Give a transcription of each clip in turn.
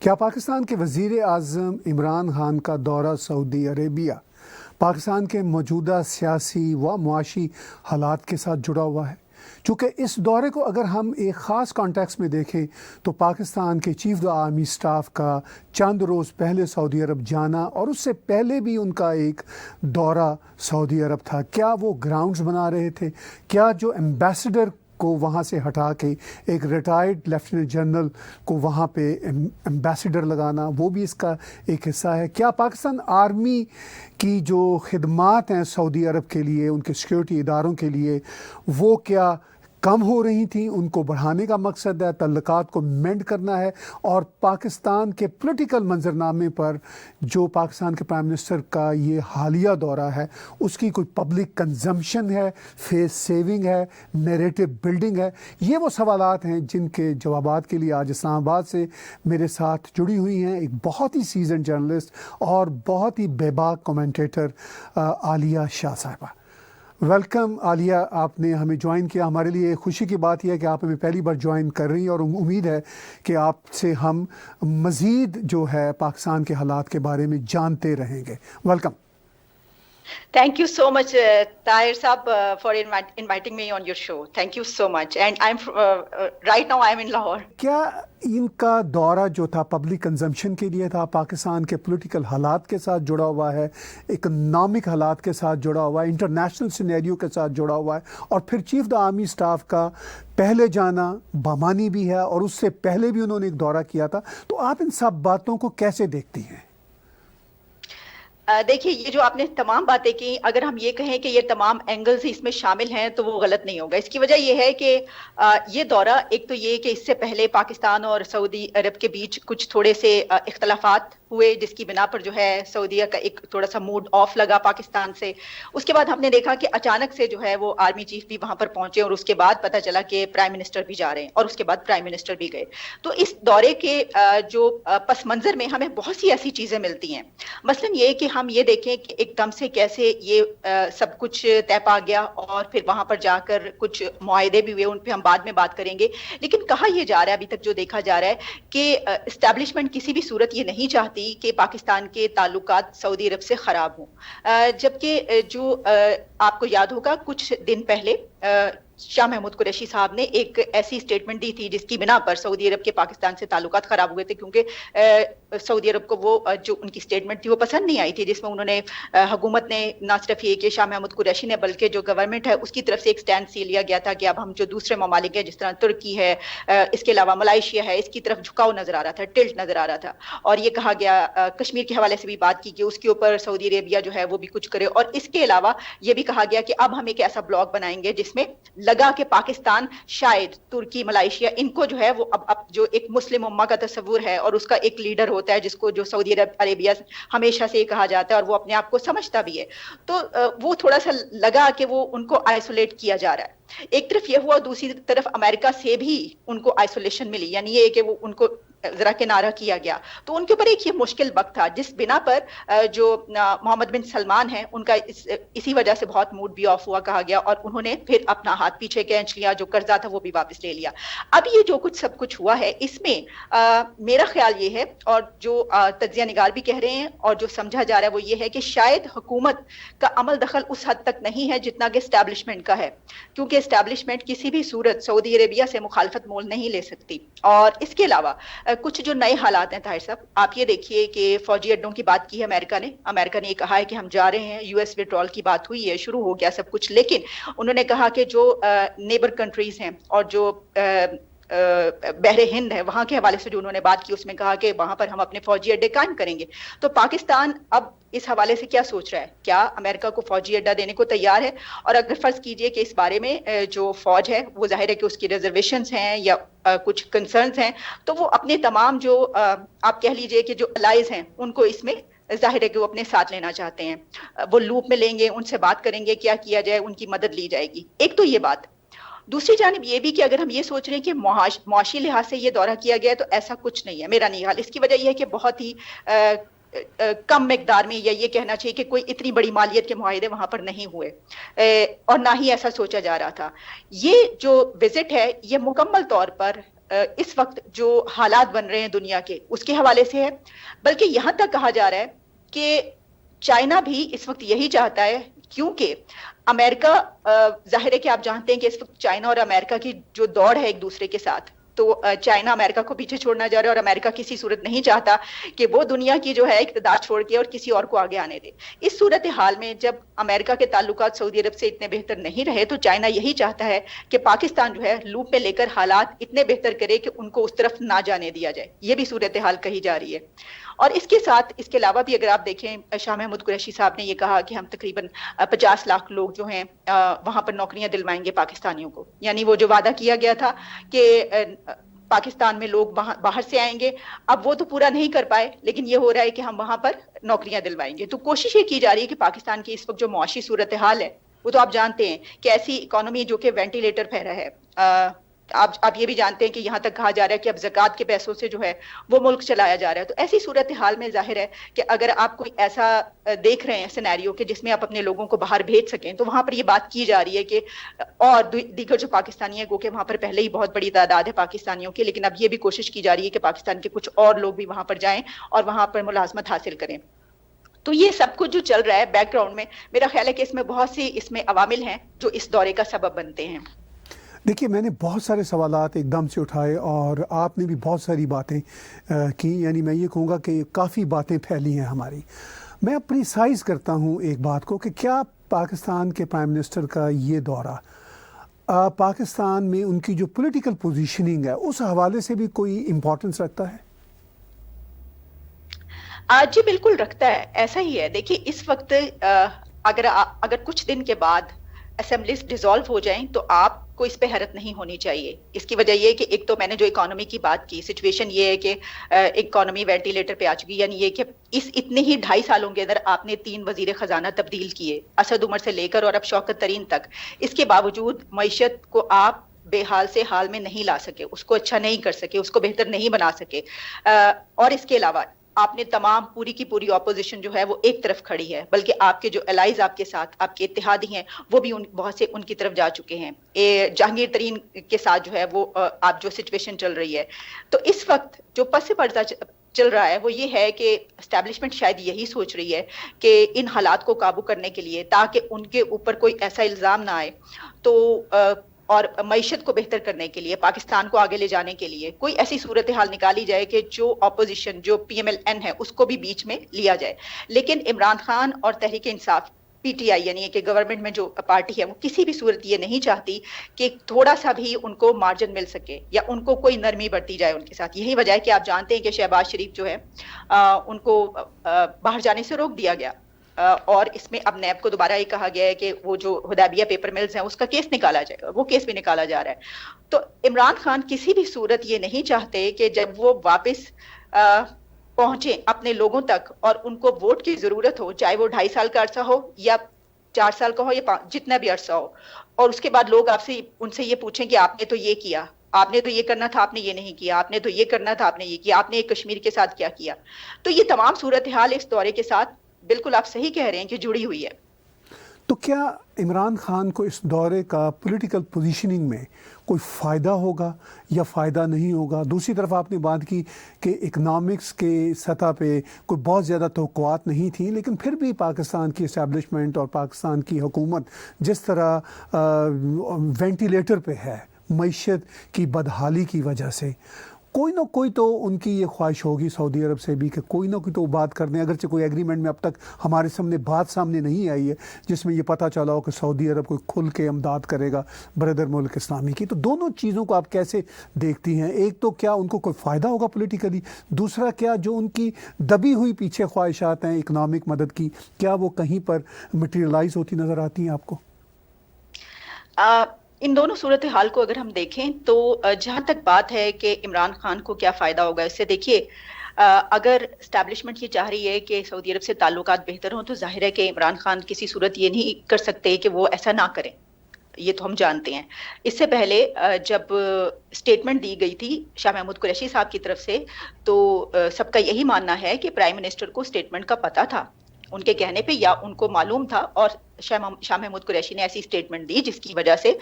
کیا پاکستان کے وزیر اعظم عمران خان کا دورہ سعودی عربیہ پاکستان کے موجودہ سیاسی و معاشی حالات کے ساتھ جڑا ہوا ہے؟ چونکہ اس دورے کو اگر ہم ایک خاص کانٹیکس میں دیکھیں تو پاکستان کے چیف آرمی اسٹاف کا چند روز پہلے سعودی عرب جانا اور اس سے پہلے بھی ان کا ایک دورہ سعودی عرب تھا۔ کیا وہ گراؤنڈز بنا رہے تھے؟ کیا جو ایمبیسڈر کو وہاں سے ہٹا کے ایک ریٹائرڈ لیفٹیننٹ جنرل کو وہاں پہ ایمبیسڈر لگانا وہ بھی اس کا ایک حصہ ہے؟ کیا پاکستان آرمی کی جو خدمات ہیں سعودی عرب کے لیے، ان کے سیکیورٹی اداروں کے لیے، وہ کیا کم ہو رہی تھیں؟ ان کو بڑھانے کا مقصد ہے، تعلقات کو مینڈ کرنا ہے؟ اور پاکستان کے پولیٹیکل منظرنامے پر جو پاکستان کے پرائم منسٹر کا یہ حالیہ دورہ ہے، اس کی کوئی پبلک کنزمپشن ہے، فیس سیونگ ہے، نیریٹو بلڈنگ ہے؟ یہ وہ سوالات ہیں جن کے جوابات کے لیے آج اسلام آباد سے میرے ساتھ جڑی ہوئی ہیں ایک بہت ہی سیزنڈ جرنلسٹ اور بہت ہی بے باک کومنٹیٹر عالیہ شاہ صاحبہ۔ ویلکم عالیہ، آپ نے ہمیں جوائن کیا۔ ہمارے لیے خوشی کی بات یہ ہے کہ آپ ہمیں پہلی بار جوائن کر رہی ہیں اور امید ہے کہ آپ سے ہم مزید جو ہے پاکستان کے حالات کے بارے میں جانتے رہیں گے۔ Welcome. Thank you so much, Tahir Saab, for inviting me on your show. Thank you so much. And right now I'm in Lahore. کیا ان کا دورہ جو تھا پبلک کنزمپشن کے لیے تھا، پاکستان کے پولیٹیکل حالات کے ساتھ جڑا ہوا ہے، اکنامک حالات کے ساتھ جڑا ہوا ہے، انٹرنیشنل سینیریو کے ساتھ جڑا ہوا ہے، اور پھر چیف آرمی اسٹاف کا پہلے جانا بامانی بھی ہے اور اس سے پہلے بھی انہوں نے ایک دورہ کیا تھا، تو آپ ان سب باتوں کو کیسے دیکھتی ہیں؟ دیکھیے، یہ جو آپ نے تمام باتیں کی، اگر ہم یہ کہیں کہ یہ تمام اینگلز اس میں شامل ہیں تو وہ غلط نہیں ہوگا۔ اس کی وجہ یہ ہے کہ یہ دورہ، ایک تو یہ کہ اس سے پہلے پاکستان اور سعودی عرب کے بیچ کچھ تھوڑے سے اختلافات ہوئے، جس کی بنا پر جو ہے سعودیہ کا ایک تھوڑا سا موڈ آف لگا پاکستان سے۔ اس کے بعد ہم نے دیکھا کہ اچانک سے جو ہے وہ آرمی چیف بھی وہاں پر پہنچے، اور اس کے بعد پتہ چلا کہ پرائم منسٹر بھی جا رہے ہیں، اور اس کے بعد پرائم منسٹر بھی گئے۔ تو اس دورے کے جو پس منظر میں ہمیں بہت سی ایسی چیزیں ملتی ہیں، مثلاً یہ کہ ہم یہ دیکھیں کہ ایک دم سے کیسے یہ سب کچھ طے پا گیا، اور پھر وہاں پر جا کر کچھ معاہدے بھی ہوئے، ان پہ ہم بعد میں بات کریں گے۔ لیکن کہا یہ جا رہا ہے، ابھی تک جو دیکھا جا رہا ہے کہ اسٹیبلشمنٹ کسی بھی صورت یہ نہیں چاہتی کہ پاکستان کے تعلقات سعودی عرب سے خراب ہوں، جبکہ جو آپ کو یاد ہوگا کچھ دن پہلے شاہ محمود قریشی صاحب نے ایک ایسی سٹیٹمنٹ دی تھی جس کی بنا پر سعودی عرب کے پاکستان سے تعلقات خراب ہوئے تھے، کیونکہ سعودی عرب کو وہ جو ان کی سٹیٹمنٹ تھی وہ پسند نہیں آئی تھی، جس میں انہوں نے حکومت نے نہ صرف یہ کہ شاہ محمود قریشی نے، بلکہ جو گورنمنٹ ہے اس کی طرف سے ایک سٹینڈ سی لیا گیا تھا کہ اب ہم جو دوسرے ممالک ہیں جس طرح ترکی ہے، اس کے علاوہ ملائیشیا ہے، اس کی طرف جھکاؤ نظر آ رہا تھا، ٹلٹ نظر آ رہا تھا، اور یہ کہا گیا کشمیر کے حوالے سے بھی بات کی کہ اس کے اوپر سعودی عربیہ جو ہے وہ بھی کچھ کرے، اور اس کے علاوہ یہ بھی کہا گیا کہ اب ہم ایک ایسا بلاک بنائیں گے جس میں لگا کہ پاکستان شاید ترکی، ملائیشیا، ان کو جو ہے وہ اب جو ایک مسلم امہ کا تصور ہے اور اس کا ایک لیڈر ہوتا ہے جس کو جو سعودی عربیہ ہمیشہ سے یہ کہا جاتا ہے اور وہ اپنے آپ کو سمجھتا بھی ہے، تو وہ تھوڑا سا لگا کہ وہ ان کو آئسولیٹ کیا جا رہا ہے۔ ایک طرف یہ ہوا، دوسری طرف امریکہ سے بھی ان کو آئسولیشن ملی، یعنی یہ کہ وہ ان کو ذرا کنارہ کیا گیا، تو ان کے اوپر ایک یہ مشکل وقت تھا، جس بنا پر جو محمد بن سلمان ہیں ان کا اسی وجہ سے بہت موڈ بھی آف ہوا، کہا گیا، اور انہوں نے پھر اپنا ہاتھ پیچھے کھینچ لیا، جو قرضہ تھا وہ بھی واپس لے لیا۔ اب یہ جو کچھ سب کچھ ہوا ہے، اس میں میرا خیال یہ ہے، اور جو تجزیہ نگار بھی کہہ رہے ہیں اور جو سمجھا جا رہا ہے وہ یہ ہے کہ شاید حکومت کا عمل دخل اس حد تک نہیں ہے جتنا کہ اسٹیبلشمنٹ کا ہے، کیونکہ اسٹیبلشمنٹ کسی بھی صورت سعودی عربیہ سے مخالفت مول نہیں لے سکتی۔ اور اس کے علاوہ کچھ جو نئے حالات ہیں طاہر صاحب، آپ یہ دیکھیے کہ فوجی اڈوں کی بات کی ہے امریکہ نے یہ کہا ہے کہ ہم جا رہے ہیں، یو ایس وڈرال کی بات ہوئی ہے، شروع ہو گیا سب کچھ، لیکن انہوں نے کہا کہ جو نیبر کنٹریز ہیں اور جو بحر ہند ہے وہاں کے حوالے سے جو انہوں نے بات کی، اس میں کہا کہ وہاں پر ہم اپنے فوجی اڈے قائم کریں گے۔ تو پاکستان اب اس حوالے سے کیا سوچ رہا ہے؟ کیا امریکہ کو فوجی اڈا دینے کو تیار ہے؟ اور اگر فرض کیجئے کہ اس بارے میں جو فوج ہے وہ ظاہر ہے کہ اس کی ریزرویشنز ہیں یا کچھ کنسرنز ہیں، تو وہ اپنے تمام جو آپ کہہ لیجئے کہ جو الائز ہیں ان کو اس میں ظاہر ہے کہ وہ اپنے ساتھ لینا چاہتے ہیں، وہ لوپ میں لیں گے، ان سے بات کریں گے، کیا کیا جائے، ان کی مدد لی جائے گی۔ ایک تو یہ بات۔ دوسری جانب یہ بھی کہ اگر ہم یہ سوچ رہے ہیں کہ معاشی لحاظ سے یہ دورہ کیا گیا ہے، تو ایسا کچھ نہیں ہے، میرا نہیں حال۔ اس کی وجہ یہ ہے کہ بہت ہی کم مقدار میں، یا یہ کہنا چاہیے کہ کوئی اتنی بڑی مالیت کے معاہدے وہاں پر نہیں ہوئے، اور نہ ہی ایسا سوچا جا رہا تھا۔ یہ جو وزٹ ہے یہ مکمل طور پر اس وقت جو حالات بن رہے ہیں دنیا کے اس کے حوالے سے ہے، بلکہ یہاں تک کہا جا رہا ہے کہ چائنا بھی اس وقت یہی چاہتا ہے، کیونکہ امریکہ ظاہر ہے کہ آپ جانتے ہیں کہ اس وقت چائنا اور امریکہ کی جو دوڑ ہے ایک دوسرے کے ساتھ، تو چائنا امریکہ کو پیچھے چھوڑنا جا رہا ہے اور امریکہ کسی صورت نہیں چاہتا کہ وہ دنیا کی جو ہے اقتدار چھوڑ کے اور کسی اور کو آگے آنے دے۔ اس صورتحال میں جب امریکہ کے تعلقات سعودی عرب سے اتنے بہتر نہیں رہے تو چائنا یہی چاہتا ہے کہ پاکستان جو ہے لوپ میں لے کر حالات اتنے بہتر کرے کہ ان کو اس طرف نہ جانے دیا جائے، یہ بھی صورتحال کہی جا رہی ہے۔ اور اس کے ساتھ اس کے علاوہ بھی اگر آپ دیکھیں، شاہ محمود قریشی صاحب نے یہ کہا کہ ہم تقریباً 50 لاکھ لوگ جو ہیں وہاں پر نوکریاں دلوائیں گے پاکستانیوں کو، یعنی وہ جو وعدہ کیا گیا تھا کہ پاکستان میں لوگ باہر سے آئیں گے، اب وہ تو پورا نہیں کر پائے، لیکن یہ ہو رہا ہے کہ ہم وہاں پر نوکریاں دلوائیں گے۔ تو کوشش یہ کی جا رہی ہے کہ پاکستان کی اس وقت جو معاشی صورتحال ہے وہ تو آپ جانتے ہیں کہ ایسی اکانومی جو کہ وینٹیلیٹر پہ رہا ہے، آپ یہ بھی جانتے ہیں کہ یہاں تک کہا جا رہا ہے کہ اب زکوٰۃ کے پیسوں سے جو ہے وہ ملک چلایا جا رہا ہے۔ تو ایسی صورتحال میں ظاہر ہے کہ اگر آپ کوئی ایسا دیکھ رہے ہیں سینیریو کہ جس میں آپ اپنے لوگوں کو باہر بھیج سکیں، تو وہاں پر یہ بات کی جا رہی ہے کہ اور دیگر جو پاکستانی ہیں، گو کہ وہاں پر پہلے ہی بہت بڑی تعداد ہے پاکستانیوں کی، لیکن اب یہ بھی کوشش کی جا رہی ہے کہ پاکستان کے کچھ اور لوگ بھی وہاں پر جائیں اور وہاں پر ملازمت حاصل کریں۔ تو یہ سب کچھ جو چل رہا ہے بیک گراؤنڈ میں، میرا خیال ہے کہ اس میں بہت سی اس میں عوامل ہیں جو اس دورے کا سبب بنتے ہیں۔ دیکھیے، میں نے بہت سارے سوالات ایک دم سے اٹھائے اور آپ نے بھی بہت ساری باتیں کی، یعنی میں یہ کہوں گا کہ کافی باتیں پھیلی ہیں ہماری۔ میں اپنی سائز کرتا ہوں ایک بات کو کہ کیا پاکستان کے پرائم منسٹر کا یہ دورہ پاکستان میں ان کی جو پولیٹیکل پوزیشننگ ہے اس حوالے سے بھی کوئی امپورٹنس رکھتا ہے؟ جی بالکل رکھتا ہے، ایسا ہی ہے۔ دیکھیے اس وقت اگر کچھ دن کے بعد اسمبلیز ڈیزالو ہو جائیں تو آپ کو اس پہ حیرت نہیں ہونی چاہیے۔ اس کی وجہ یہ کہ ایک تو میں نے جو اکانومی کی بات کی، سچویشن یہ ہے کہ اکانومی وینٹیلیٹر پہ آ چکی، یعنی یہ کہ اس اتنے ہی 2.5 سالوں کے اندر آپ نے 3 وزیر خزانہ تبدیل کیے، اسد عمر سے لے کر اور اب شوکت ترین تک۔ اس کے باوجود معیشت کو آپ بے حال سے حال میں نہیں لا سکے، اس کو اچھا نہیں کر سکے، اس کو بہتر نہیں بنا سکے۔ اور اس کے علاوہ آپ نے تمام پوری کی پوری اپوزیشن جو ہے وہ ایک طرف کھڑی ہے، بلکہ آپ کے جو الائز آپ کے ساتھ، آپ کے اتحادی ہیں، وہ بھی بہت سے ان کی طرف جا چکے ہیں۔ جہانگیر ترین کے ساتھ جو ہے وہ آپ جو سچویشن چل رہی ہے، تو اس وقت جو پس پردہ چل رہا ہے وہ یہ ہے کہ اسٹیبلشمنٹ شاید یہی سوچ رہی ہے کہ ان حالات کو قابو کرنے کے لیے، تاکہ ان کے اوپر کوئی ایسا الزام نہ آئے، تو اور معیشت کو بہتر کرنے کے لیے، پاکستان کو آگے لے جانے کے لیے کوئی ایسی صورتحال نکالی جائے کہ جو اپوزیشن، جو پی ایم ایل این ہے، اس کو بھی بیچ میں لیا جائے۔ لیکن عمران خان اور Tehreek Insaf, P T I یعنی کہ گورنمنٹ میں جو پارٹی ہے، وہ کسی بھی صورت یہ نہیں چاہتی کہ تھوڑا سا بھی ان کو مارجن مل سکے یا ان کو کوئی نرمی برتی جائے ان کے ساتھ۔ یہی وجہ ہے کہ آپ جانتے ہیں کہ شہباز شریف جو ہے ان کو باہر جانے سے روک دیا گیا، اور اس میں اب نیب کو دوبارہ یہ کہا گیا ہے کہ وہ جو حدیبیہ پیپر ملز ہیں اس کا کیس نکالا جائے گا، وہ کیس بھی نکالا جا رہا ہے۔ تو عمران خان کسی بھی صورت یہ نہیں چاہتے کہ جب وہ واپس پہنچے اپنے لوگوں تک اور ان کو ووٹ کی ضرورت ہو، چاہے وہ 2.5 سال کا عرصہ ہو یا 4 سال کا ہو یا جتنا بھی عرصہ ہو، اور اس کے بعد لوگ آپ سے ان سے یہ پوچھیں کہ آپ نے تو یہ کیا، آپ نے تو یہ کرنا تھا، آپ نے یہ نہیں کیا، آپ نے تو یہ کرنا تھا، آپ نے یہ کیا، آپ نے ایک کشمیر کے ساتھ کیا کیا۔ تو یہ تمام صورتحال اس دورے کے ساتھ بالکل آپ صحیح کہہ رہے ہیں کہ جڑی ہوئی ہے۔ تو کیا عمران خان کو اس دورے کا پولیٹیکل پوزیشننگ میں کوئی فائدہ ہوگا یا فائدہ نہیں ہوگا؟ دوسری طرف آپ نے بات کی کہ اکنامکس کے سطح پہ کوئی بہت زیادہ توقعات نہیں تھیں، لیکن پھر بھی پاکستان کی اسٹیبلشمنٹ اور پاکستان کی حکومت جس طرح وینٹیلیٹر پہ ہے معیشت کی بدحالی کی وجہ سے، کوئی نہ کوئی تو ان کی یہ خواہش ہوگی سعودی عرب سے بھی کہ کوئی نہ کوئی تو بات کر دیں، اگرچہ کوئی ایگریمنٹ میں اب تک ہمارے سامنے نہیں آئی ہے جس میں یہ پتہ چلا ہو کہ سعودی عرب کوئی کھل کے امداد کرے گا بردر ملک اسلامی کی۔ تو دونوں چیزوں کو آپ کیسے دیکھتی ہیں؟ ایک تو کیا ان کو کوئی فائدہ ہوگا پولیٹیکلی، دوسرا کیا جو ان کی دبی ہوئی پیچھے خواہشات ہیں اکنامک مدد کی، کیا وہ کہیں پر مٹیریلائز ہوتی نظر آتی ہیں آپ کو؟ ان دونوں صورتحال کو اگر ہم دیکھیں تو جہاں تک بات ہے کہ عمران خان کو کیا فائدہ ہوگا اس سے، دیکھیے اگر اسٹیبلشمنٹ یہ چاہ رہی ہے کہ سعودی عرب سے تعلقات بہتر ہوں تو ظاہر ہے کہ عمران خان کسی صورت یہ نہیں کر سکتے کہ وہ ایسا نہ کریں، یہ تو ہم جانتے ہیں۔ اس سے پہلے جب اسٹیٹمنٹ دی گئی تھی شاہ محمود قریشی صاحب کی طرف سے، تو سب کا یہی ماننا ہے کہ پرائم منسٹر کو اسٹیٹمنٹ کا پتہ تھا ان کے کہنے پہ، یا ان کو معلوم تھا، اور شاہ محمود قریشی نے ایسی اسٹیٹمنٹ دی جس کی وجہ سے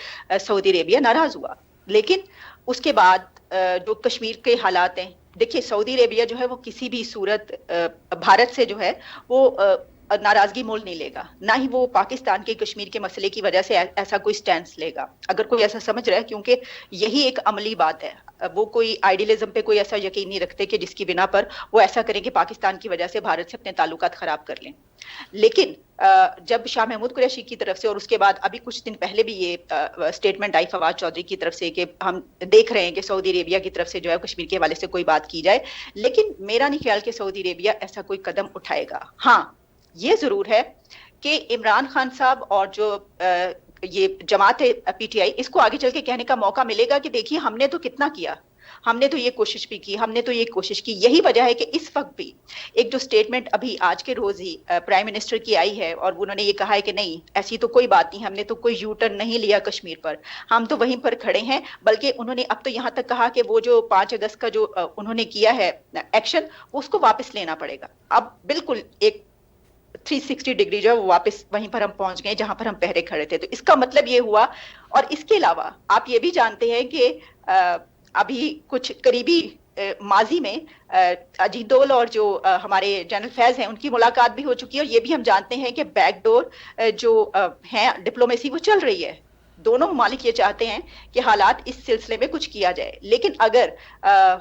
سعودی عربیہ ناراض ہوا۔ لیکن اس کے بعد جو کشمیر کے حالات ہیں، دیکھیے سعودی عربیہ جو ہے وہ کسی بھی صورت بھارت سے جو ہے وہ ناراضگی مول نہیں لے گا، نہ ہی وہ پاکستان کے کشمیر کے مسئلے کی وجہ سے ایسا کوئی سٹینس لے گا، اگر کوئی ایسا سمجھ رہا ہے، کیونکہ یہی ایک عملی بات ہے، وہ کوئی آئیڈیلزم پہ کوئی ایسا یقین نہیں رکھتے کہ جس کی بنا پر وہ ایسا کریں کہ پاکستان کی وجہ سے بھارت سے اپنے تعلقات خراب کر لیں۔ لیکن جب شاہ محمود قریشی کی طرف سے اور اس کے بعد ابھی کچھ دن پہلے بھی یہ سٹیٹمنٹ آئی فواد چودھری کی طرف سے کہ ہم دیکھ رہے ہیں کہ سعودی عربیہ کی طرف سے جو ہے کشمیر کے حوالے سے کوئی بات کی جائے، لیکن میرا نہیں خیال کہ سعودی عربیہ ایسا کوئی قدم اٹھائے گا۔ ہاں یہ ضرور ہے کہ عمران خان صاحب اور جو یہ جماعت ہے پی ٹی آئی، اس کو آگے چل کے کہنے کا موقع ملے گا کہ دیکھیے ہم نے تو کتنا کیا، ہم نے تو یہ کوشش بھی کی، ہم نے تو یہ کوشش کی۔ یہی وجہ ہے کہ اس وقت بھی ایک جو سٹیٹمنٹ ابھی آج کے روز ہی پرائم منسٹر کی آئی ہے اور انہوں نے یہ کہا ہے کہ نہیں ایسی تو کوئی بات نہیں، ہم نے تو کوئی یو ٹرن نہیں لیا کشمیر پر، ہم تو وہیں پر کھڑے ہیں، بلکہ انہوں نے اب تو یہاں تک کہا کہ وہ جو 5 اگست کا جو انہوں نے کیا ہے ایکشن، اس کو واپس لینا پڑے گا۔ اب بالکل ایک 360 ڈگری جو ہے وہ واپس وہیں پر ہم پہنچ گئے جہاں پر ہم پہلے کھڑے تھے۔ تو اس کا مطلب یہ ہوا، اور اس کے علاوہ آپ یہ بھی جانتے ہیں کہ ابھی کچھ قریبی ماضی میں اجیت ڈول اور جو ہمارے جنرل فیض ہیں ان کی ملاقات بھی ہو چکی ہے، اور یہ بھی ہم جانتے ہیں کہ بیک ڈور جو ہیں ڈپلومیسی وہ چل رہی ہے۔ دونوں ممالک یہ چاہتے ہیں کہ حالات اس سلسلے میں کچھ کیا جائے، لیکن اگر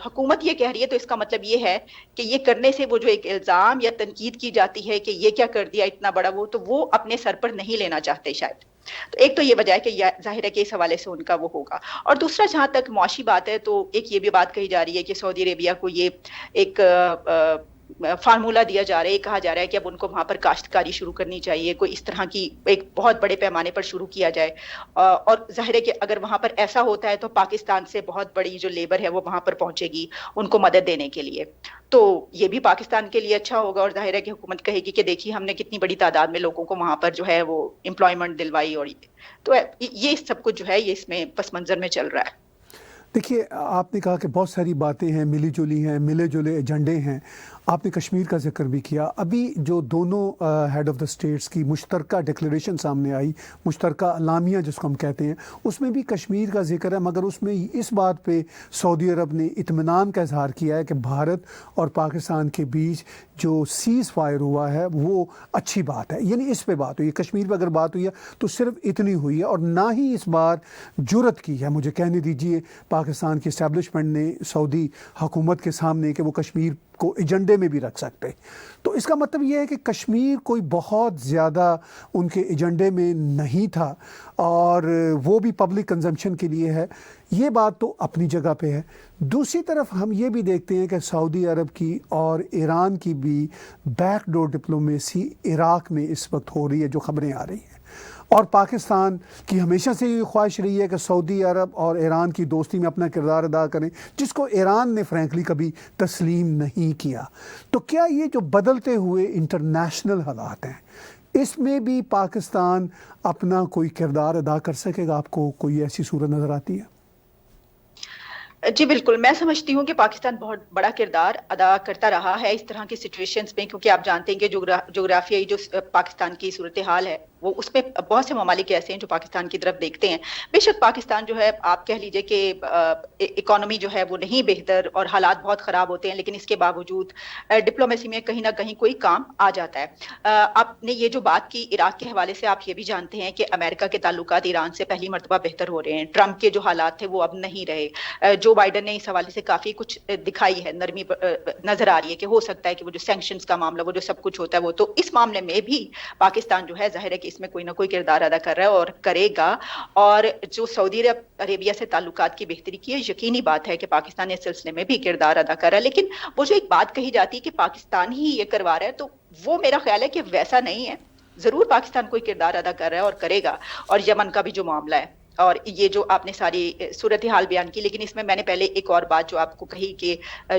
حکومت یہ کہہ رہی ہے تو اس کا مطلب یہ ہے کہ یہ کرنے سے وہ جو ایک الزام یا تنقید کی جاتی ہے کہ یہ کیا کر دیا اتنا بڑا، وہ تو وہ اپنے سر پر نہیں لینا چاہتے شاید۔ تو ایک تو یہ وجہ ہے کہ ظاہر ہے کہ اس حوالے سے ان کا وہ ہوگا، اور دوسرا جہاں تک معاشی بات ہے تو ایک یہ بھی بات کہی جا رہی ہے کہ سعودی عربیہ کو یہ ایک فارمولہ دیا جا رہا ہے، کہا جا رہا ہے کہ اب ان کو وہاں پر کاشتکاری شروع کرنی چاہیے، کوئی اس طرح کی ایک بہت بڑے پیمانے پر شروع کیا جائے، اور ظاہر ہے کہ اگر وہاں پر ایسا ہوتا ہے تو پاکستان سے بہت بڑی جو لیبر ہے وہ وہاں پر پہنچے گی ان کو مدد دینے کے لیے، تو یہ بھی پاکستان کے لیے اچھا ہوگا، اور ظاہر ہے کہ حکومت کہے گی کہ دیکھیے ہم نے کتنی بڑی تعداد میں لوگوں کو وہاں پر جو ہے وہ امپلائمنٹ دلوائی، اور تو یہ سب کچھ جو ہے یہ اس میں پس منظر میں چل رہا ہے۔ دیکھیے آپ نے کہا کہ بہت ساری باتیں ہیں، ملی جلی ہیں، ملے جلے ایجنڈے ہیں، آپ نے کشمیر کا ذکر بھی کیا۔ ابھی جو دونوں ہیڈ آف دا اسٹیٹس کی مشترکہ ڈکلیریشن سامنے آئی، مشترکہ اعلامیہ جس کو ہم کہتے ہیں، اس میں بھی کشمیر کا ذکر ہے، مگر اس میں اس بات پہ سعودی عرب نے اطمینان کا اظہار کیا ہے کہ بھارت اور پاکستان کے بیچ جو سیز فائر ہوا ہے وہ اچھی بات ہے، یعنی اس پہ بات ہوئی ہے۔ کشمیر پہ اگر بات ہوئی ہے تو صرف اتنی ہوئی ہے، اور نہ ہی اس بار جرت کی ہے، مجھے کہنے دیجئے پاکستان کی اسٹیبلشمنٹ نے سعودی حکومت کے سامنے کہ وہ کشمیر کو ایجنڈے میں بھی رکھ سکتے۔ تو اس کا مطلب یہ ہے کہ کشمیر کوئی بہت زیادہ ان کے ایجنڈے میں نہیں تھا، اور وہ بھی پبلک کنزمپشن کے لیے ہے، یہ بات تو اپنی جگہ پہ ہے۔ دوسری طرف ہم یہ بھی دیکھتے ہیں کہ سعودی عرب کی اور ایران کی بھی بیک ڈور ڈپلومیسی عراق میں اس وقت ہو رہی ہے، جو خبریں آ رہی ہیں، اور پاکستان کی ہمیشہ سے یہ خواہش رہی ہے کہ سعودی عرب اور ایران کی دوستی میں اپنا کردار ادا کریں، جس کو ایران نے فرینکلی کبھی تسلیم نہیں کیا۔ تو کیا یہ جو بدلتے ہوئے انٹرنیشنل حالات ہیں، اس میں بھی پاکستان اپنا کوئی کردار ادا کر سکے گا؟ آپ کو کوئی ایسی صورت نظر آتی ہے؟ جی بالکل، میں سمجھتی ہوں کہ پاکستان بہت بڑا کردار ادا کرتا رہا ہے اس طرح کی سچویشنز میں، کیونکہ آپ جانتے ہیں کہ جغرافیائی جو پاکستان کی صورتحال ہے وہ اس میں بہت سے ممالک ایسے ہیں جو پاکستان کی طرف دیکھتے ہیں۔ بے شک پاکستان جو ہے آپ کہہ لیجئے کہ اکانومی جو ہے وہ نہیں بہتر اور حالات بہت خراب ہوتے ہیں، لیکن اس کے باوجود ڈپلومیسی میں کہیں نہ کہیں کوئی کام آ جاتا ہے۔ آپ نے یہ جو بات کی عراق کے حوالے سے، آپ یہ بھی جانتے ہیں کہ امریکہ کے تعلقات ایران سے پہلی مرتبہ بہتر ہو رہے ہیں، ٹرمپ کے جو حالات تھے وہ اب نہیں رہے، جو بائیڈن نے اس حوالے سے کافی کچھ دکھائی ہے، نرمی نظر آ رہی ہے کہ ہو سکتا ہے کہ وہ جو سینکشنز کا معاملہ، وہ جو سب کچھ ہوتا ہے وہ، تو اس معاملے میں بھی پاکستان جو ہے ظاہر ہے کہ اس میں کوئی نہ کوئی کردار ادا کر رہا ہے اور کرے گا، اور جو سعودی عربیہ سے تعلقات کی بہتری کی ہے، یقینی بات ہے کہ پاکستان اس سلسلے میں بھی کردار ادا کر رہا ہے۔ لیکن وہ جو ایک بات کہی جاتی ہے کہ پاکستان ہی یہ کروا رہا ہے، تو وہ میرا خیال ہے کہ ویسا نہیں ہے، ضرور پاکستان کوئی کردار ادا کر رہا ہے اور کرے گا۔ اور یمن کا بھی جو معاملہ ہے، اور یہ جو آپ نے ساری صورتحال بیان کی، لیکن اس میں میں نے پہلے ایک اور بات جو آپ کو کہی کہ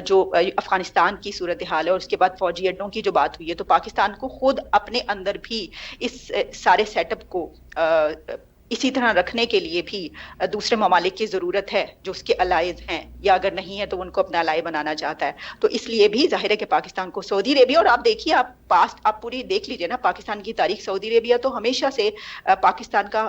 جو افغانستان کی صورتحال ہے اور اس کے بعد فوجی اڈوں کی جو بات ہوئی ہے، تو پاکستان کو خود اپنے اندر بھی اس سارے سیٹ اپ کو اسی طرح رکھنے کے لیے بھی دوسرے ممالک کی ضرورت ہے جو اس کے الائز ہیں، یا اگر نہیں ہے تو ان کو اپنا الائی بنانا چاہتا ہے۔ تو اس لیے بھی ظاہر ہے کہ پاکستان کو سعودی عربیہ، اور آپ دیکھیے آپ پوری دیکھ لیجئے نا پاکستان کی تاریخ، سعودی عربیہ تو ہمیشہ سے پاکستان کا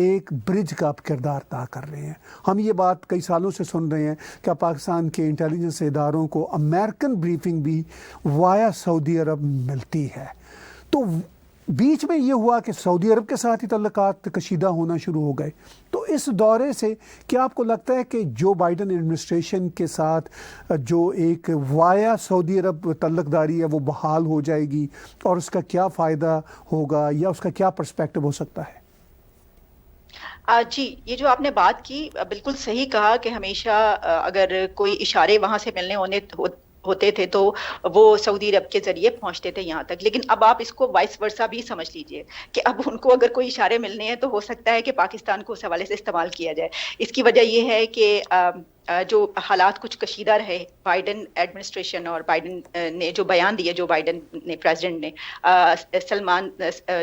ایک برج کا کردار ادا کر رہے ہیں. ہم یہ بات کئی سالوں سے سن رہے ہیں کہ پاکستان کے انٹیلیجنس اداروں کو امریکن بریفنگ بھی وایا سعودی عرب ملتی ہے. تو بیچ میں یہ ہوا کہ سعودی عرب کے ساتھ ہی تعلقات کشیدہ ہونا شروع ہو گئے. تو اس دورے سے کیا آپ کو لگتا ہے کہ جو بائیڈن ایڈمنسٹریشن کے ساتھ جو ایک وایا سعودی عرب تعلق داری ہے وہ بحال ہو جائے گی، اور اس کا کیا فائدہ ہوگا یا اس کا کیا پرسپیکٹو ہو سکتا ہے؟ جی، یہ جو آپ نے بات کی بالکل صحیح کہا کہ ہمیشہ اگر کوئی اشارے وہاں سے ملنے ہوتے تھے تو وہ سعودی عرب کے ذریعے پہنچتے تھے یہاں تک. لیکن اب آپ اس کو وائس ورسا بھی سمجھ لیجئے کہ اب ان کو اگر کوئی اشارے ملنے ہیں تو ہو سکتا ہے کہ پاکستان کو اس حوالے سے استعمال کیا جائے. اس کی وجہ یہ ہے کہ جو حالات کچھ کشیدہ رہے، بائیڈن ایڈمنسٹریشن اور بائیڈن نے جو بیان دیے، جو بائیڈن نے پریزیڈنٹ نے سلمان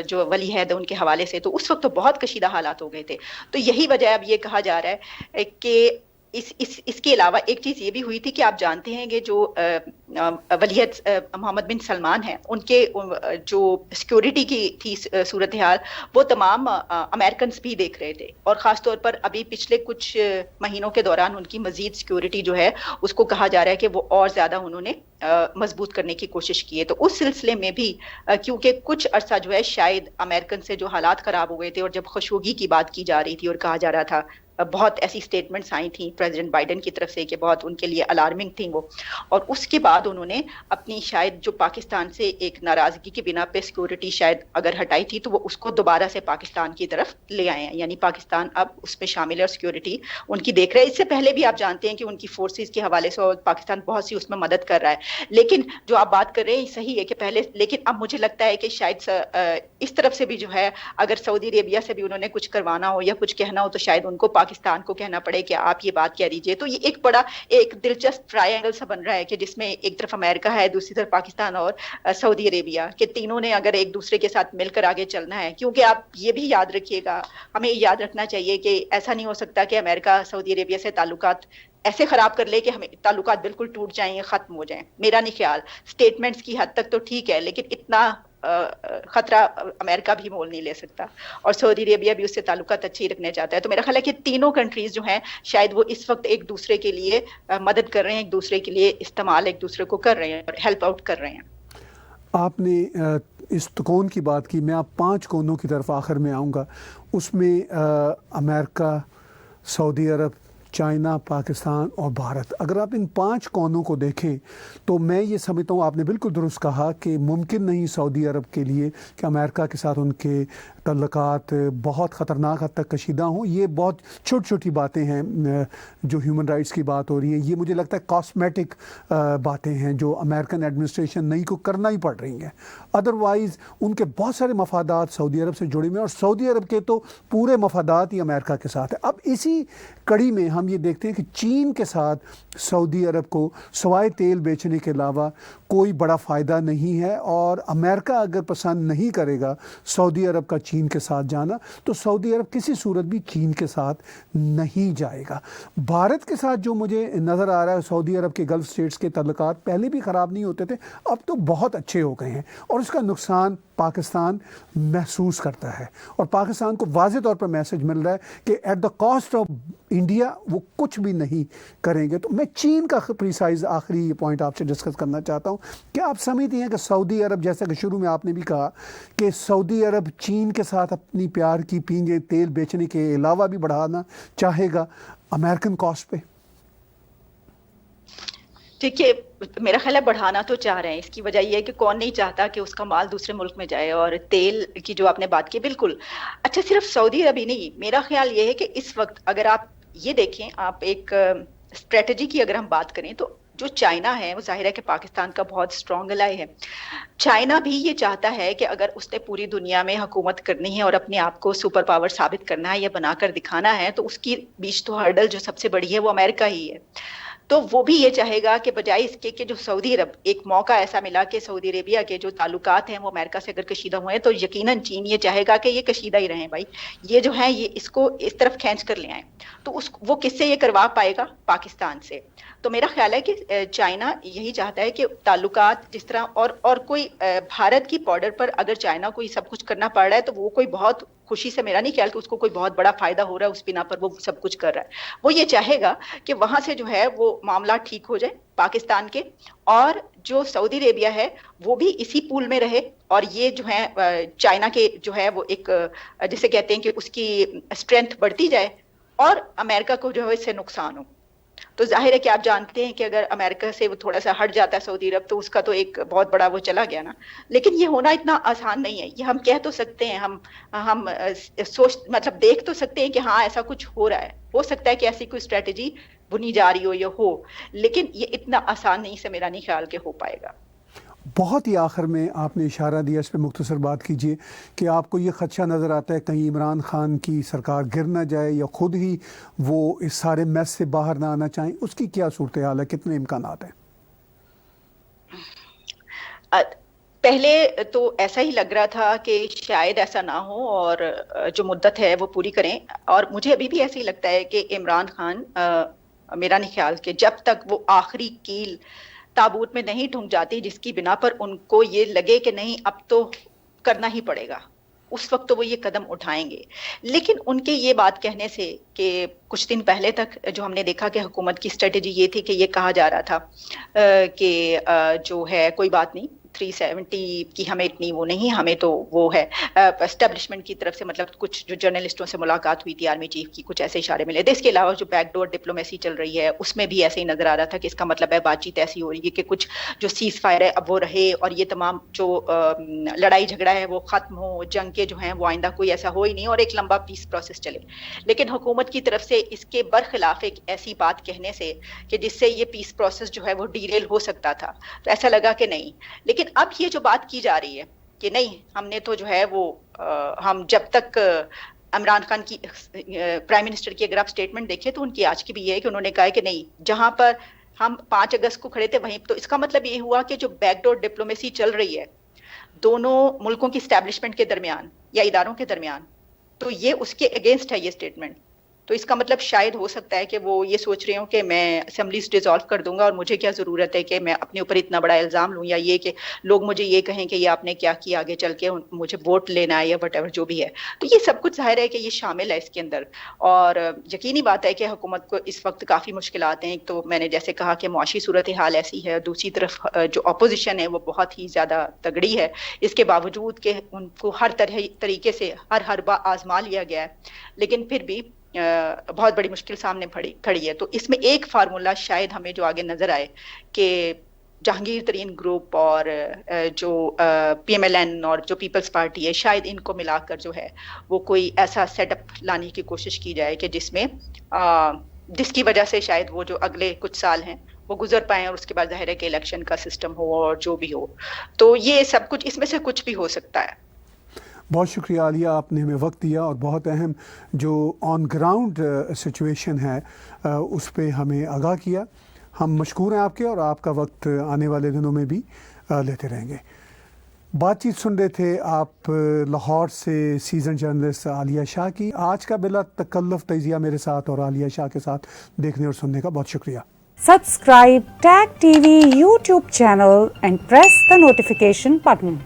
جو ولی عہد ان کے حوالے سے، تو اس وقت تو بہت کشیدہ حالات ہو گئے تھے. تو یہی وجہ اب یہ کہا جا رہا ہے کہ اس کے علاوہ ایک چیز یہ بھی ہوئی تھی کہ آپ جانتے ہیں کہ جو ولی عہد محمد بن سلمان ہیں، ان کے جو سیکیورٹی کی تھی صورتحال، وہ تمام امریکنز بھی دیکھ رہے تھے، اور خاص طور پر ابھی پچھلے کچھ مہینوں کے دوران ان کی مزید سیکیورٹی جو ہے اس کو کہا جا رہا ہے کہ وہ اور زیادہ انہوں نے مضبوط کرنے کی کوشش کی ہے. تو اس سلسلے میں بھی کیونکہ کچھ عرصہ جو ہے شاید امریکن سے جو حالات خراب ہو گئے تھے، اور جب خشوگی کی بات کی جا رہی تھی اور کہا جا رہا تھا، بہت ایسی سٹیٹمنٹس آئی تھیں پریزیڈنٹ بائیڈن کی طرف سے کہ بہت ان کے لیے الارمنگ تھیں وہ، اور اس کے بعد انہوں نے اپنی شاید جو پاکستان سے ایک ناراضگی کی بنا پہ سیکورٹی شاید اگر ہٹائی تھی، تو وہ اس کو دوبارہ سے پاکستان کی طرف لے آئے ہیں. یعنی پاکستان اب اس میں شامل ہے اور سیکورٹی ان کی دیکھ رہے ہیں. اس سے پہلے بھی آپ جانتے ہیں کہ ان کی فورسز کے حوالے سے پاکستان بہت سی اس میں مدد کر رہا ہے. لیکن جو آپ بات کر رہے ہیں صحیح ہے کہ پہلے، لیکن اب مجھے لگتا ہے کہ شاید اس طرف سے بھی جو ہے اگر سعودی عربیہ سے بھی انہوں نے کچھ کروانا ہو یا کچھ کہنا ہو، تو شاید ان کو پاکستان کو کہنا پڑے کہ آپ یہ بات کہہ دیجئے. تو یہ ایک بڑا ایک دلچسپ ٹرائنگل سا بن رہا ہے کہ جس میں ایک طرف امریکہ ہے، دوسری طرف پاکستان اور سعودی عربیہ، کہ تینوں نے اگر ایک دوسرے کے ساتھ مل کر آگے چلنا ہے. کیونکہ آپ یہ بھی یاد رکھیے گا، ہمیں یاد رکھنا چاہیے کہ ایسا نہیں ہو سکتا کہ امریکہ سعودی عربیہ سے تعلقات ایسے خراب کر لے کہ ہمیں تعلقات بالکل ٹوٹ جائیں یا ختم ہو جائیں. میرا نہیں خیال. سٹیٹمنٹس کی حد تک تو ٹھیک ہے، لیکن اتنا خطرہ امریکہ بھی مول نہیں لے سکتا، اور سعودی عربیہ بھی اس سے تعلقات اچھی رکھنے چاہتا ہے. تو میرا خیال ہے کہ تینوں کنٹریز جو ہیں شاید وہ اس وقت ایک دوسرے کے لیے مدد کر رہے ہیں، ایک دوسرے کے لیے استعمال ایک دوسرے کو کر رہے ہیں اور ہیلپ آؤٹ کر رہے ہیں. آپ نے اس کون کی بات کی، میں آپ 5 کونوں کی طرف آخر میں آؤں گا. اس میں امریکہ، سعودی عرب، چائنا، پاکستان اور بھارت. اگر آپ ان 5 کونوں کو دیکھیں تو میں یہ سمجھتا ہوں آپ نے بالکل درست کہا کہ ممکن نہیں سعودی عرب کے لیے کہ امریکہ کے ساتھ ان کے تعلقات بہت خطرناک حد تک کشیدہ ہوں. یہ بہت چھوٹی چھوٹی باتیں ہیں جو ہیومن رائٹس کی بات ہو رہی ہے، یہ مجھے لگتا ہے کاسمیٹک باتیں ہیں جو امریکن ایڈمنسٹریشن نئی کو کرنا ہی پڑ رہی ہیں. ادروائز ان کے بہت سارے مفادات سعودی عرب سے جڑے ہوئے ہیں، اور سعودی عرب کے تو پورے مفادات ہی امریکہ کے ساتھ ہیں. اب اسی کڑی میں ہم یہ دیکھتے ہیں کہ چین کے ساتھ سعودی عرب کو سوائے تیل بیچنے کے علاوہ کوئی بڑا فائدہ نہیں ہے، اور امریکہ اگر پسند نہیں کرے گا سعودی عرب کا چین کے ساتھ جانا، تو سعودی عرب کسی صورت بھی چین کے ساتھ نہیں جائے گا. بھارت کے ساتھ جو مجھے نظر آ رہا ہے، سعودی عرب کے گلف اسٹیٹس کے تعلقات پہلے بھی خراب نہیں ہوتے تھے، اب تو بہت اچھے ہو گئے ہیں، اور اس کا نقصان پاکستان محسوس کرتا ہے، اور پاکستان کو واضح طور پر میسج مل رہا ہے کہ at the cost of India وہ کچھ بھی نہیں کریں گے. تو میں چین کا پریسائز آخری پوائنٹ آپ سے ڈسکس کرنا چاہتا ہوں کہ آپ سمجھتی ہیں کہ سعودی عرب، جیسا کہ شروع میں آپ نے بھی کہا کہ سعودی عرب چین کے ساتھ اپنی پیار کی پینگیں تیل بیچنے کے علاوہ بھی بڑھانا چاہے گا امریکن کاسٹ پہ؟ دیکھیے، میرا خیال ہے بڑھانا تو چاہ رہے ہیں. اس کی وجہ یہ ہے کہ کون نہیں چاہتا کہ اس کا مال دوسرے ملک میں جائے. اور تیل کی جو آپ نے بات کی، بالکل اچھا، صرف سعودی عرب ہی نہیں، میرا خیال یہ ہے کہ اس وقت اگر آپ یہ دیکھیں، آپ ایک اسٹریٹجی کی اگر ہم بات کریں تو جو چائنا ہے وہ ظاہر ہے کہ پاکستان کا بہت اسٹرانگ الائی ہے. چائنا بھی یہ چاہتا ہے کہ اگر اس نے پوری دنیا میں حکومت کرنی ہے اور اپنے آپ کو سپر پاور ثابت کرنا ہے یا بنا کر دکھانا ہے، تو اس کی بیچ تو ہرڈل جو سب سے بڑی ہے وہ امریکہ ہی ہے. تو وہ بھی یہ چاہے گا کہ بجائے اس کے کہ جو سعودی عرب، ایک موقع ایسا ملا کہ سعودی عربیہ کے جو تعلقات ہیں وہ امریکہ سے اگر کشیدہ ہوئے ہیں، تو یقیناً چین یہ چاہے گا کہ یہ کشیدہ ہی رہیں. بھائی یہ جو ہیں یہ اس کو اس طرف کھینچ کر لے آئیں. تو وہ کس سے یہ کروا پائے گا؟ پاکستان سے. تو میرا خیال ہے کہ چائنا یہی چاہتا ہے کہ تعلقات جس طرح اور کوئی بھارت کی بارڈر پر اگر چائنا کو یہ سب کچھ کرنا پڑ رہا ہے تو وہ کوئی بہت خوشی سے میرا نہیں خیال کہ اس کو کوئی بہت بڑا فائدہ ہو رہا ہے اس بنا پر وہ سب کچھ کر رہا ہے. وہ یہ چاہے گا کہ وہاں سے جو ہے وہ معاملات ٹھیک ہو جائے پاکستان کے, اور جو سعودی عربیہ ہے وہ بھی اسی پول میں رہے, اور یہ جو ہے چائنا کے جو ہے وہ ایک جسے کہتے ہیں کہ اس کی اسٹرینتھ بڑھتی جائے, اور امریکہ کو جو ہے اس سے نقصان ہو. تو ظاہر ہے کہ آپ جانتے ہیں کہ اگر امریکہ سے وہ تھوڑا سا ہٹ جاتا ہے سعودی عرب تو اس کا تو ایک بہت بڑا وہ چلا گیا نا. لیکن یہ ہونا اتنا آسان نہیں ہے. یہ ہم کہہ تو سکتے ہیں, ہم سوچ مطلب دیکھ تو سکتے ہیں کہ ہاں ایسا کچھ ہو رہا ہے, ہو سکتا ہے کہ ایسی کوئی اسٹریٹجی بنی جا رہی ہو یا ہو, لیکن یہ اتنا آسان نہیں سے میرا نہیں خیال کہ ہو پائے گا. بہت ہی آخر میں آپ نے اشارہ دیا, اس پہ مختصر بات کیجیے کہ آپ کو یہ خدشہ نظر آتا ہے کہیں عمران خان کی سرکار گر نہ جائے یا خود ہی وہ اس سارے میس سے باہر نہ آنا چاہیں, اس کی کیا صورتحال ہے, کتنے امکانات ہیں؟ پہلے تو ایسا ہی لگ رہا تھا کہ شاید ایسا نہ ہو اور جو مدت ہے وہ پوری کریں, اور مجھے ابھی بھی ایسا ہی لگتا ہے کہ عمران خان میرا نہیں خیال کہ جب تک وہ آخری کیل تابوت میں نہیں ڈھونک جاتی جس کی بنا پر ان کو یہ لگے کہ نہیں اب تو کرنا ہی پڑے گا, اس وقت تو وہ یہ قدم اٹھائیں گے. لیکن ان کے یہ بات کہنے سے کہ کچھ دن پہلے تک جو ہم نے دیکھا کہ حکومت کی اسٹریٹجی یہ تھی کہ یہ کہا جا رہا تھا کہ جو ہے کوئی بات نہیں 370 کی ہمیں اتنی وہ نہیں, ہمیں تو وہ ہے اسٹیبلشمنٹ کی طرف سے, مطلب کچھ جو جرنلسٹوں سے ملاقات ہوئی تھی آرمی چیف کی, کچھ ایسے اشارے ملے تھے. اس کے علاوہ جو بیک ڈور ڈپلومیسی چل رہی ہے اس میں بھی ایسے ہی نظر آ رہا تھا کہ اس کا مطلب ہے بات چیت ایسی ہو رہی ہے کہ کچھ جو سیز فائر ہے اب وہ رہے, اور یہ تمام جو لڑائی جھگڑا ہے وہ ختم ہو, جنگ کے جو ہیں وہ آئندہ کوئی ایسا ہو ہی نہیں, اور ایک لمبا پیس پروسیس چلے. لیکن حکومت کی طرف سے اس کے برخلاف ایک ایسی بات کہنے سے کہ جس سے یہ پیس پروسیس جو ہے وہ ڈیریل ہو سکتا تھا, تو ایسا لگا کہ نہیں. لیکن اب یہ جو بات کی جا رہی ہے کہ نہیں ہم نے تو جو ہے وہ ہم جب تک عمران خان کی پرائم منسٹر کی اگر آپ اسٹیٹمنٹ دیکھیں تو ان کی آج کی بھی یہ ہے کہ انہوں نے کہا ہے کہ نہیں جہاں پر ہم 5 اگست کو کھڑے تھے وہیں, تو اس کا مطلب یہ ہوا کہ جو بیک ڈور ڈپلومیسی چل رہی ہے دونوں ملکوں کی اسٹیبلشمنٹ کے درمیان یا اداروں کے درمیان, تو یہ اس کے اگینسٹ ہے یہ اسٹیٹمنٹ. تو اس کا مطلب شاید ہو سکتا ہے کہ وہ یہ سوچ رہے ہوں کہ میں اسمبلیز ڈیزالو کر دوں گا اور مجھے کیا ضرورت ہے کہ میں اپنے اوپر اتنا بڑا الزام لوں, یا یہ کہ لوگ مجھے یہ کہیں کہ یہ آپ نے کیا کیا آگے چل کے مجھے ووٹ لینا ہے یا وٹ ایور جو بھی ہے. تو یہ سب کچھ ظاہر ہے کہ یہ شامل ہے اس کے اندر, اور یقینی بات ہے کہ حکومت کو اس وقت کافی مشکلات ہیں. ایک تو میں نے جیسے کہا کہ معاشی صورتحال ایسی ہے, دوسری طرف جو اپوزیشن ہے وہ بہت ہی زیادہ تگڑی ہے, اس کے باوجود کہ ان کو ہر طریقے سے ہر حربہ آزما لیا گیا ہے, لیکن پھر بھی بہت بڑی مشکل سامنے کھڑی ہے. تو اس میں ایک فارمولا شاید ہمیں جو آگے نظر آئے کہ جہانگیر ترین گروپ اور جو پی ایم ایل این اور جو پیپلز پارٹی ہے, شاید ان کو ملا کر جو ہے وہ کوئی ایسا سیٹ اپ لانے کی کوشش کی جائے کہ جس کی وجہ سے شاید وہ جو اگلے کچھ سال ہیں وہ گزر پائیں, اور اس کے بعد ظاہر ہے کہ الیکشن کا سسٹم ہو اور جو بھی ہو. تو یہ سب کچھ اس میں سے کچھ بھی ہو سکتا ہے. بہت شکریہ عالیہ, آپ نے ہمیں وقت دیا اور بہت اہم جو آن گراؤنڈ سچویشن ہے اس پہ ہمیں آگاہ کیا. ہم مشکور ہیں آپ کے, اور آپ کا وقت آنے والے دنوں میں بھی لیتے رہیں گے. بات چیت سن رہے تھے آپ لاہور سے سیزن جرنلسٹ عالیہ شاہ کی. آج کا بلا تکلف تجزیہ میرے ساتھ اور عالیہ شاہ کے ساتھ دیکھنے اور سننے کا بہت شکریہ. Subscribe TAG TV YouTube channel and press the notification button.